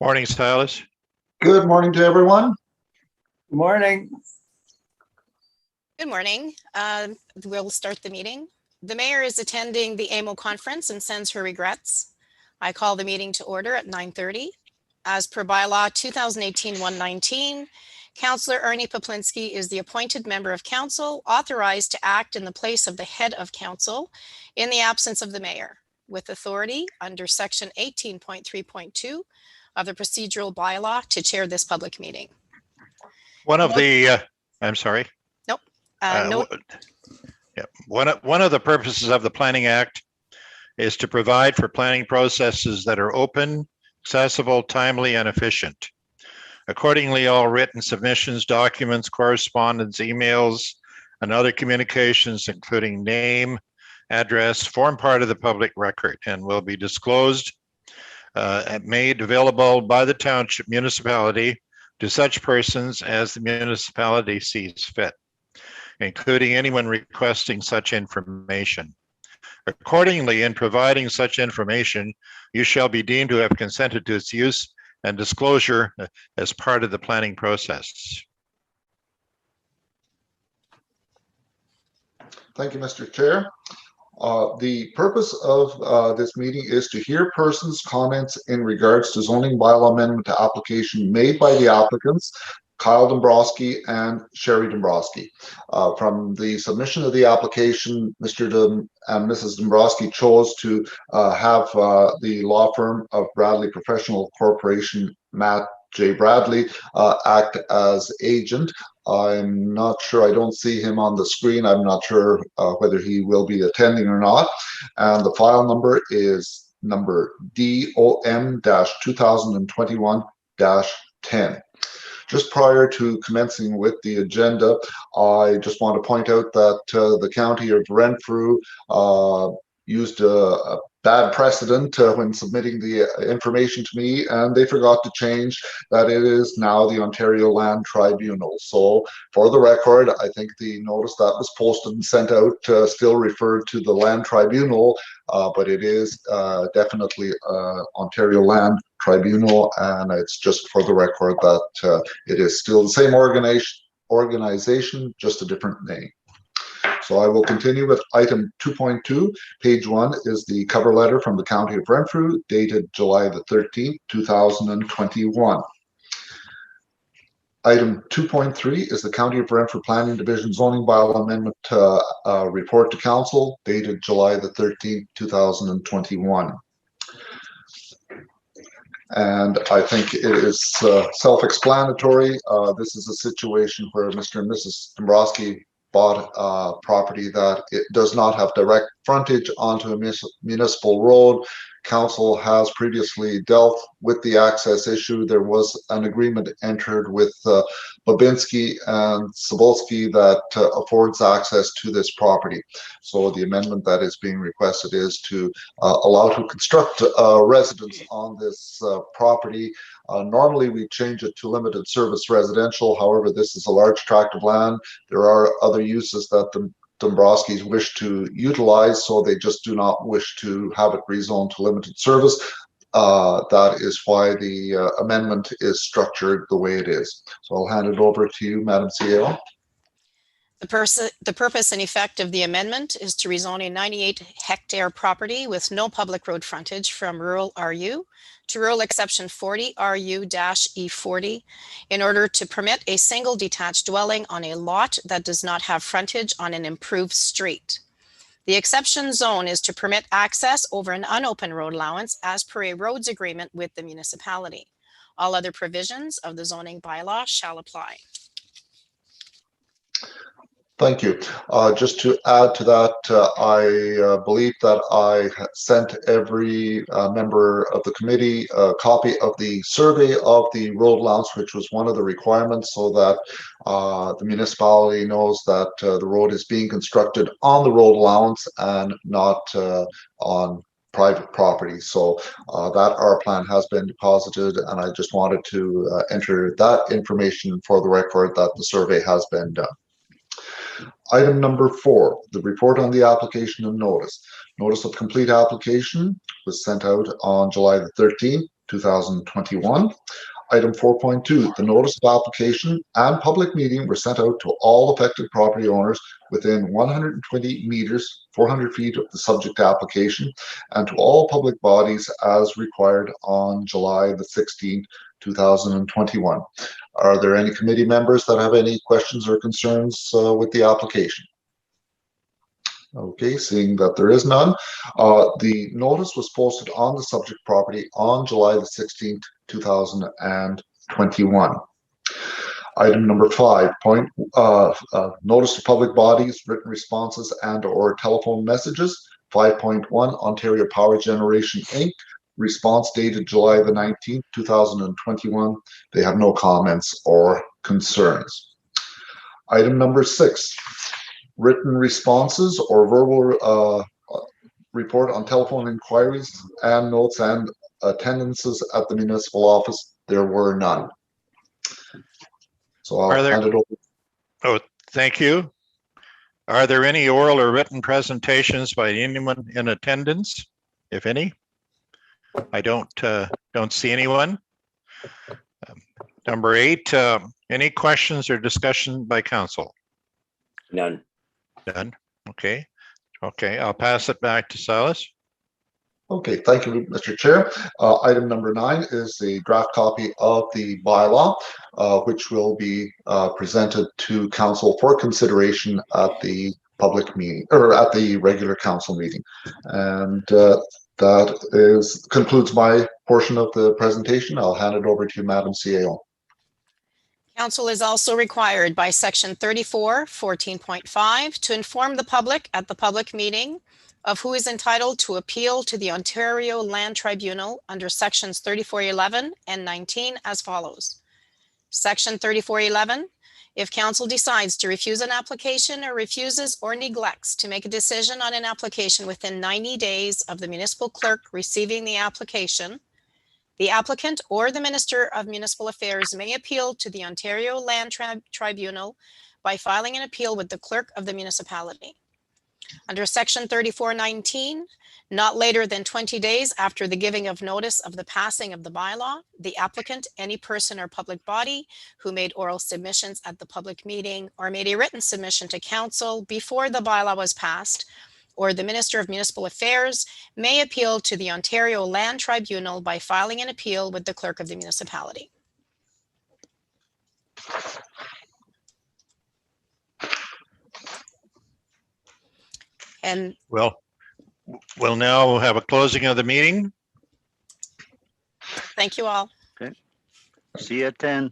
Morning, Silas. Good morning to everyone. Good morning. Good morning. We'll start the meeting. The mayor is attending the AMO conference and sends her regrets. I call the meeting to order at 9:30. As per bylaw 2018-119, Councillor Ernie Poplinski is the appointed member of council authorized to act in the place of the head of council in the absence of the mayor, with authority under section 18.3.2 of the procedural bylaw to chair this public meeting. One of the purposes of the Planning Act is to provide for planning processes that are open, accessible, timely, and efficient. Accordingly, all written submissions, documents, correspondence, emails, and other communications, including name, address, form part of the public record and will be disclosed and made available by the township municipality to such persons as the municipality sees fit, including anyone requesting such information. Accordingly, in providing such information, you shall be deemed to have consented to its use and disclosure as part of the planning process. Thank you, Mr. Chair. The purpose of this meeting is to hear persons' comments in regards to zoning bylaw amendment application made by the applicants, Kyle Dombrowski and Sherry Dombrowski. From the submission of the application, Mr. and Mrs. Dombrowski chose to have the law firm of Bradley Professional Corporation, Matt J. Bradley, act as agent. I'm not sure, I don't see him on the screen. I'm not sure whether he will be attending or not. And the file number is number DOM-2021-10. Just prior to commencing with the agenda, I just want to point out that the County of Renfrew used a bad precedent when submitting the information to me, and they forgot to change that it is now the Ontario Land Tribunal. So for the record, I think the notice that was posted and sent out still referred to the Land Tribunal, but it is definitely Ontario Land Tribunal, and it's just for the record that it is still the same organization, just a different name. So I will continue with item 2.2. Page 1 is the cover letter from the County of Renfrew, dated July the 13th, 2021. Item 2.3 is the County of Renfrew Planning Division Zoning Bylaw Amendment report to Council, dated July the 13th, 2021. And I think it is self-explanatory. This is a situation where Mr. and Mrs. Dombrowski bought a property that it does not have direct frontage onto a municipal road. Council has previously dealt with the access issue. There was an agreement entered with Babinski and Cebulski that affords access to this property. So the amendment that is being requested is to allow to construct a residence on this property. Normally we change it to limited service residential. However, this is a large tract of land. There are other uses that the Dombrowskis wish to utilize, so they just do not wish to have it rezoned to limited service. That is why the amendment is structured the way it is. So I'll hand it over to you, Madam CEO. The purpose and effect of the amendment is to rezone a 98-hectare property with no public road frontage from rural RU to rural exception 40 RU-E40 in order to permit a single detached dwelling on a lot that does not have frontage on an improved street. The exception zone is to permit access over an unopened road allowance as per a roads agreement with the municipality. All other provisions of the zoning bylaw shall apply. Thank you. Just to add to that, I believe that I sent every member of the committee a copy of the survey of the road allowance, which was one of the requirements, so that the municipality knows that the road is being constructed on the road allowance and not on private property. So that our plan has been deposited, and I just wanted to enter that information for the record that the survey has been done. Item number 4, the report on the application and notice. Notice of complete application was sent out on July the 13th, 2021. Item 4.2, the notice of application and public meeting were sent out to all affected property owners within 120 meters, 400 feet of the subject application, and to all public bodies as required on July the 16th, 2021. Are there any committee members that have any questions or concerns with the application? Okay, seeing that there is none, the notice was posted on the subject property on July the 16th, 2021. Item number 5, notice to public bodies, written responses and or telephone messages. 5.1, Ontario Power Generation Inc. Response dated July the 19th, 2021. They have no comments or concerns. Item number 6, written responses or verbal report on telephone inquiries and notes and attendances at the municipal office. There were none. So I'll hand it over. Oh, thank you. Are there any oral or written presentations by anyone in attendance, if any? I don't see anyone. Number 8, any questions or discussion by council? None. Done. Okay. Okay, I'll pass it back to Silas. Okay, thank you, Mr. Chair. Item number 9 is the draft copy of the bylaw, which will be presented to council for consideration at the public meeting or at the regular council meeting. And that concludes my portion of the presentation. I'll hand it over to Madam CAO. Council is also required by section 34(14.5) to inform the public at the public meeting of who is entitled to appeal to the Ontario Land Tribunal under sections 3411 and 19 as follows. Section 3411, if council decides to refuse an application or refuses or neglects to make a decision on an application within 90 days of the municipal clerk receiving the application, the applicant or the Minister of Municipal Affairs may appeal to the Ontario Land Tribunal by filing an appeal with the clerk of the municipality. Under section 3419, not later than 20 days after the giving of notice of the passing of the bylaw, the applicant, any person or public body who made oral submissions at the public meeting or made a written submission to council before the bylaw was passed, or the Minister of Municipal Affairs may appeal to the Ontario Land Tribunal by filing an appeal with the clerk of the municipality. And Well, we'll now have a closing of the meeting. thank you all. See you at 10.